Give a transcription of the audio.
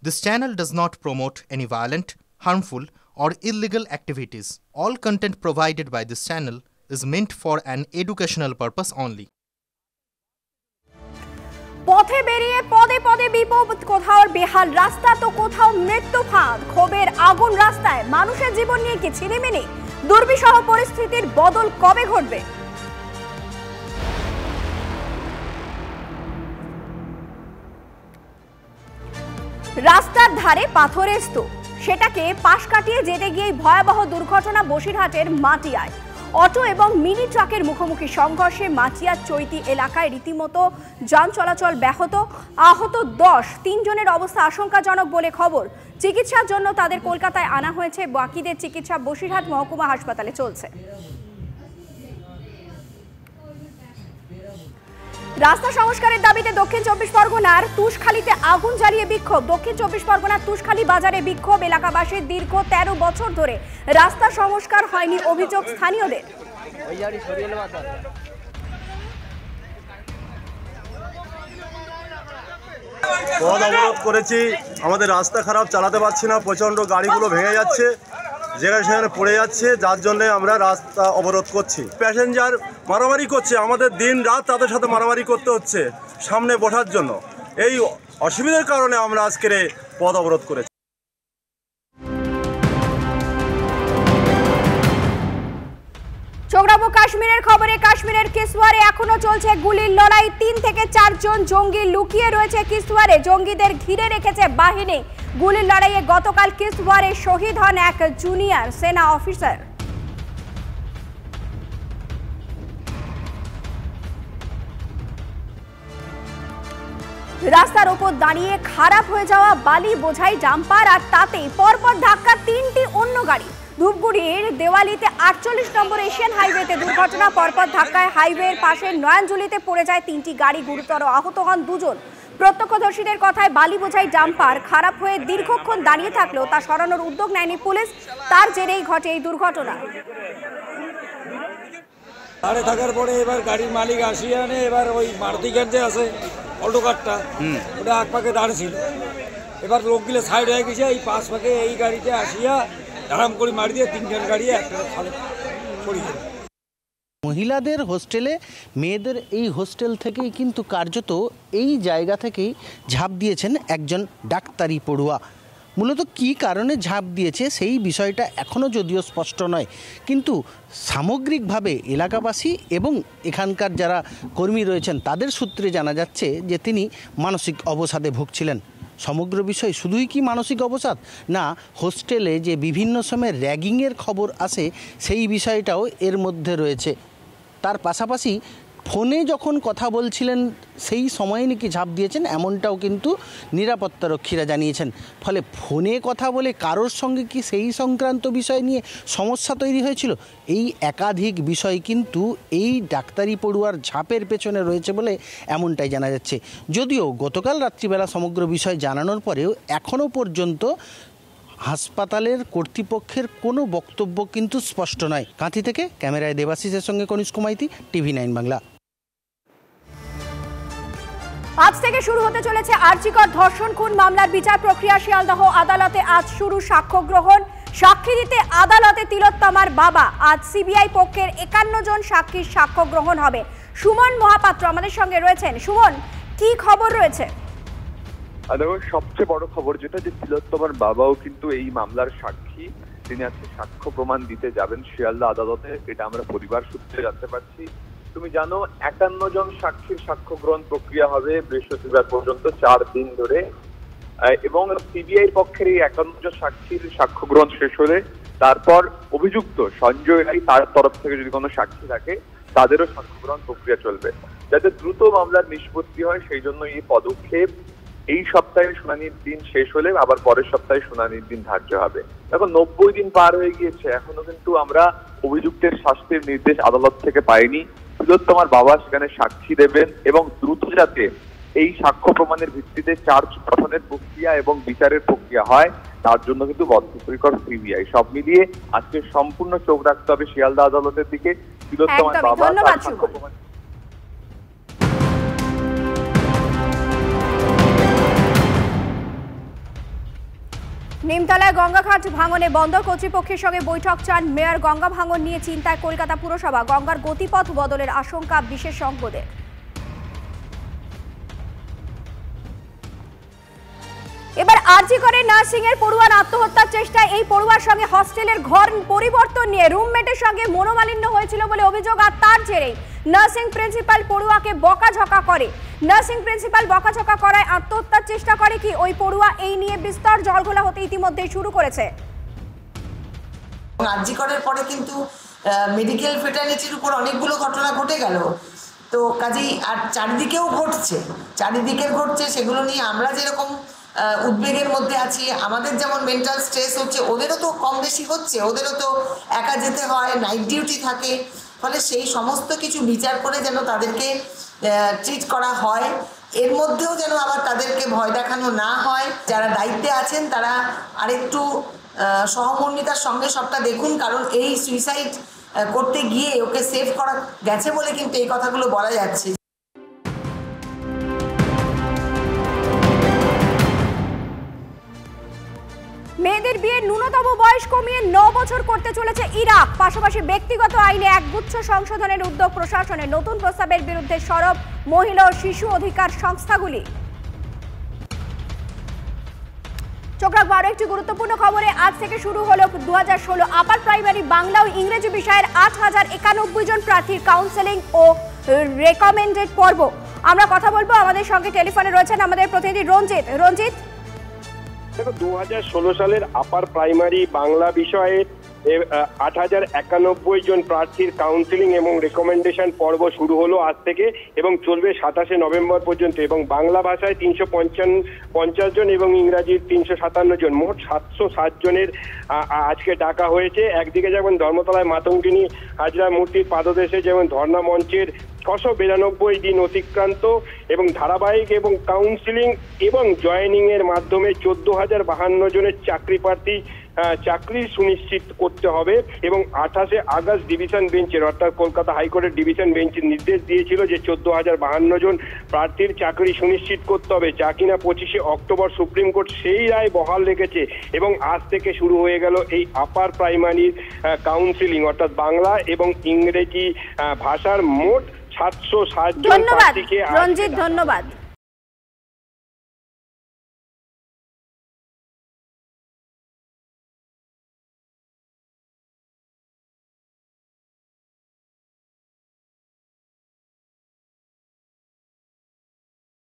This channel does not promote any violent, harmful, or illegal activities. All content provided by this channel is meant for an educational purpose only. পথে বেরিয়ে পদে পদে বিপদ, কোথাও বেহাল রাস্তা তো কোথাও মৃত্যু ফাঁদ। ক্ষোভের আগুন রাস্তায়, মানুষের জীবন নিয়ে কি ছিনিমিনি? দুর্বিষহ পরিস্থিতির বদল কবে ঘটবে? রাস্তার ধারে পাথরের স্তূপ, সেটাকে পাশ কাটিয়ে যেতে গিয়ে ভয়াবহ দুর্ঘটনা বসিরহাটের মাটিয়ায়। অটো এবং মিনি ট্রাকের মুখোমুখি সংঘর্ষে মাটিয়ার চৈতি এলাকায় রীতিমতো যান চলাচল ব্যাহত। আহত 10, 3 জনের অবস্থা আশঙ্কাজনক বলে খবর। চিকিৎসার জন্য তাদের কলকাতায় আনা হয়েছে, বাকিদের চিকিৎসা বসিরহাট মহকুমা হাসপাতালে চলছে। রাস্তা সংস্কারের দাবিতে দক্ষিণ 24 পরগনার তুষখালীতে আগুন জ্বালিয়ে বিক্ষোভ। দক্ষিণ 24 পরগনার তুষখালী বাজারে বিক্ষোভ এলাকাবাসীর। দীর্ঘ 13 বছর ধরে রাস্তা সংস্কার হয়নি, অভিযোগ স্থানীয়দের। পথ অবরোধ করেছি, আমাদের রাস্তা খারাপ, চালাতে পারছি না, প্রচণ্ড গাড়িগুলো ভেঙে যাচ্ছে, যেখানে সেখানে পড়ে যাচ্ছে, যার জন্য আমরা রাস্তা অবরোধ করছি। প্যাসেঞ্জার মারামারি করছে, আমাদের দিন রাত তাদের সাথে মারামারি করতে হচ্ছে সামনে বসার জন্য। এই অসুবিধার কারণে আমরা আজকের পথ অবরোধ করেছি। চোখ রাখবো কাশ্মীরের খবরে। কাশ্মীরের কিশতওয়ারে এখনো চলছে গুলির লড়াই। 3 থেকে 4 জন জঙ্গি লুকিয়ে রয়েছে কিশতওয়ারে। জঙ্গিদের ঘিরে রেখেছে বাহিনী। গুলির লড়াইয়ে গতকাল কিশতওয়ারে শহীদ হন এক জুনিয়র সেনা অফিসার। রাস্তার ওপর দাঁড়িয়ে খারাপ হয়ে যাওয়া বালি বোঝাই ডাম্পার, আর তাতেই পরপর ধাক্কা 3টি অন্য গাড়ি। ধূপগুড়ির দেওয়ালিতে 48 নম্বর এশিয়ান হাইওয়েতে দুর্ঘটনা। পরপর ধাক্কায় হাইওয়ের পাশে নয়নজুলিতে পড়ে যায় 3টি গাড়ি, গুরুতর আহত হন 2 জন। প্রত্যক্ষদর্শীদের কথায় বালি বোঝাই ডাম্পার খারাপ হয়ে দীর্ঘক্ষণ দাঁড়িয়ে থাকলেও তা সরানোর উদ্যোগ নেয়নি পুলিশ। তার জেরেই ঘটে এই দুর্ঘটনা। দাঁড়িয়ে থাকার পরে এবার গাড়ির মালিক আসিয়ে আনে, এবার ওই মারুতিগঞ্জে আছে অল্টো কারটা, ওটা এক পাকে দাঁড়িয়েছিল। এবার লোকগুলো সাইড হয়ে গেছে, এই পাশ পাকে এই গাড়িতে আসিয়া ধারাম করে মারি দিয়ে 3 জন গাড়ি একটা খালে পড়িয়ে। মহিলাদের হোস্টেলে, মেয়েদের এই হোস্টেল থেকেই কিন্তু কার্যত এই জায়গা থেকেই ঝাঁপ দিয়েছেন একজন ডাক্তারি পড়ুয়া। মূলত কী কারণে ঝাঁপ দিয়েছে সেই বিষয়টা এখনও যদিও স্পষ্ট নয়, কিন্তু সামগ্রিকভাবে এলাকাবাসী এবং এখানকার যারা কর্মী রয়েছেন তাদের সূত্রে জানা যাচ্ছে যে তিনি মানসিক অবসাদে ভুগছিলেন। সমগ্র বিষয় শুধুই কি মানসিক অবসাদ, না হোস্টেলে যে বিভিন্ন সময় র্যাগিংয়ের খবর আসে সেই বিষয়টাও এর মধ্যে রয়েছে। তার পাশাপাশি ফোনে যখন কথা বলছিলেন সেই সময়ে নাকি ঝাঁপ দিয়েছেন, এমনটাও কিন্তু নিরাপত্তারক্ষীরা জানিয়েছেন। ফলে ফোনে কথা বলে কারোর সঙ্গে কি সেই সংক্রান্ত বিষয় নিয়ে সমস্যা তৈরি হয়েছিল, এই একাধিক বিষয় কিন্তু এই ডাক্তারি পড়ুয়ার ঝাঁপের পেছনে রয়েছে বলে এমনটাই জানা যাচ্ছে। যদিও গতকাল রাত্রিবেলা সমগ্র বিষয় জানানোর পরেও এখনও পর্যন্ত হাসপাতালের কর্তৃপক্ষের কোনো বক্তব্য কিন্তু স্পষ্ট নয়। কাঁথি থেকে ক্যামেরায় দেবাশিসের সঙ্গে কনিষ্ক মাইতি, TV9 বাংলা। আজ থেকে শুরু হতে চলেছে আরজিকর ধর্ষণ খুন মামলার বিচার প্রক্রিয়া। শিয়ালদহ আদালতে আজ শুরু সাক্ষ্য গ্রহণ। সাক্ষী দিতে আদালতে তিলোত্তমার বাবা। আজ সিবিআই পক্ষের 51 জন সাক্ষীর সাক্ষ্য গ্রহণ হবে। সুমন মহাপাত্র আমাদের সঙ্গে রয়েছেন। সুমন, কি খবর রয়েছে? দেখো, সবচেয়ে বড় খবর যেটা, যে তিলোত্তমার বাবাও কিন্তু এই মামলার সাক্ষী। তিনি আজকে সাক্ষ্য প্রমাণ দিতে যাবেন শিয়ালদা আদালতে, এটা আমরা পরিবার সূত্রে জানতে পারছি। তুমি জানো 51 জন সাক্ষীর সাক্ষ্য গ্রহণ প্রক্রিয়া হবে বৃহস্পতিবার পর্যন্ত, 4 দিন ধরে। এবং সিবিআই পক্ষের এই 51 জন সাক্ষীর সাক্ষ্য গ্রহণ শেষ হলে তারপর অভিযুক্ত সঞ্জয় রায়, তার তরফ থেকে যদি কোনো সাক্ষী থাকে তাদেরও সাক্ষ্য গ্রহণ প্রক্রিয়া চলবে। যাতে দ্রুত মামলার নিষ্পত্তি হয় সেই জন্য এই পদক্ষেপ। এই সপ্তাহে শুনানির দিন শেষ হলে আবার পরের সপ্তাহে শুনানির দিন ধার্য হবে। এখন 90 দিন পার হয়ে গিয়েছে, এখনো কিন্তু আমরা অভিযুক্তের শাস্তির নির্দেশ আদালত থেকে পাইনি। তিলোত্তমার বাবা সেখানে সাক্ষী দেবেন এবং দ্রুত যাতে এই সাক্ষ্য প্রমাণের ভিত্তিতে চার্জ গঠনের প্রক্রিয়া এবং বিচারের প্রক্রিয়া হয় তার জন্য কিন্তু বদ্ধপরিকর সিবিআই। সব মিলিয়ে আজকে সম্পূর্ণ চোখ রাখতে হবে শিয়ালদা আদালতের দিকে। তিলোত্তমার বাবা সাক্ষ্য প্রমাণ নিমতলায় গঙ্গাঘাট ভাঙনে বন্দর কর্তৃপক্ষের সঙ্গে বৈঠক চান মেয়র। গঙ্গা ভাঙন নিয়ে চিন্তায় কলকাতা পুরসভা। গঙ্গার গতিপথ বদলের আশঙ্কা বিশেষজ্ঞদের। এবার আরজি করে নার্সিং এর পড়ুয়ার আত্মহত্যার চেষ্টায় এই পড়ুয়ার সঙ্গে হস্টেলের ঘর পরিবর্তন নিয়ে রুমমেটের সঙ্গে মনোমালিন্য হয়েছিল বলে অভিযোগ। আর তার জেরেই নার্সিং প্রিন্সিপাল পড়ুয়াকে বকাঝকা করে। নার্সিং প্রিন্সিপাল বকাঝকা করায় আত্মহত্যার চেষ্টা করে কি ওই পড়ুয়া, এই নিয়ে বিস্তর জলঘোলা হতে ইতিমধ্যেই শুরু করেছে। আরজি করার পরে কিন্তু মেডিকেল ফ্রেটার্নিটির উপর অনেকগুলো ঘটনা ঘটে গেল, তো কাজেই আর চারিদিকেও ঘটছে। সেগুলো নিয়ে আমরা যেরকম উদ্বেগের মধ্যে আছি, আমাদের যেমন মেন্টাল স্ট্রেস হচ্ছে, ওদেরও তো কম বেশি হচ্ছে। ওদেরও তো একা যেতে হয়, নাইট ডিউটি থাকে, ফলে সেই সমস্ত কিছু বিচার করে যেন তাদেরকে ট্রিট করা হয়। এর মধ্যেও যেন আবার তাদেরকে ভয় দেখানো না হয়। যারা দায়িত্বে আছেন তারা আরেকটু সহমর্মিতার সঙ্গে সবটা দেখুন, কারণ এই সুইসাইড করতে গিয়ে ওকে সেভ করা গেছে বলে কিন্তু এই কথাগুলো বলা যাচ্ছে। মেয়েদের বিয়ের ন্যূনতম বয়স কমিয়ে 9 বছর করতে চলেছে ইরাক। পাশাপাশি ব্যক্তিগত আইনে একগুচ্ছ সংশোধনের উদ্যোগ প্রশাসনের। নতুন প্রস্তাবের বিরুদ্ধে সরব মহিলা ও শিশু অধিকার সংস্থাগুলি। চোখ রাখবো আরো একটি গুরুত্বপূর্ণ খবরে। আজ থেকে শুরু হলো 2016 আপার প্রাইমারি বাংলা ও ইংরেজি বিষয়ের 8091 জন প্রার্থীর কাউন্সেলিং ও রেকমেন্ডেড পর্ব। আমরা কথা বলবো, আমাদের সঙ্গে টেলিফোনে রয়েছেন আমাদের প্রতিনিধি রঞ্জিত। দেখো, 2016 সালের আপার প্রাইমারি বাংলা বিষয়ে 8091 জন প্রার্থীর কাউন্সিলিং এবং রেকমেন্ডেশন পর্ব শুরু হলো আজ থেকে এবং চলবে 27শে নভেম্বর পর্যন্ত। এবং বাংলা ভাষায় 350 জন এবং ইংরাজির 357 জন, মোট 760 জনের আজকে ডাকা হয়েছে। একদিকে যেমন ধর্মতলায় মাতঙ্গিনী হাজরা মূর্তির পাদদেশে যেমন ধর্ণা মঞ্চের 692 দিন অতিক্রান্ত এবং ধারাবাহিক এবং কাউন্সিলিং এবং জয়েনিং এর মাধ্যমে 14,052 জনের চাকরি সুনিশ্চিত করতে হবে। এবং 28শে আগস্ট ডিভিশন বেঞ্চের অর্থাৎ কলকাতা হাইকোর্টের ডিভিশন বেঞ্চের নির্দেশ দিয়েছিল যে 14,052 জন প্রার্থীর চাকরি সুনিশ্চিত করতে হবে, যা কিনা 25শে অক্টোবর সুপ্রিম কোর্ট সেই রায় বহাল রেখেছে। এবং আজ থেকে শুরু হয়ে গেল এই আপার প্রাইমারির কাউন্সিলিং, অর্থাৎ বাংলা এবং ইংরেজি ভাষার মোট 760 জন প্রার্থীকে। ধন্যবাদ রঞ্জিত, ধন্যবাদ।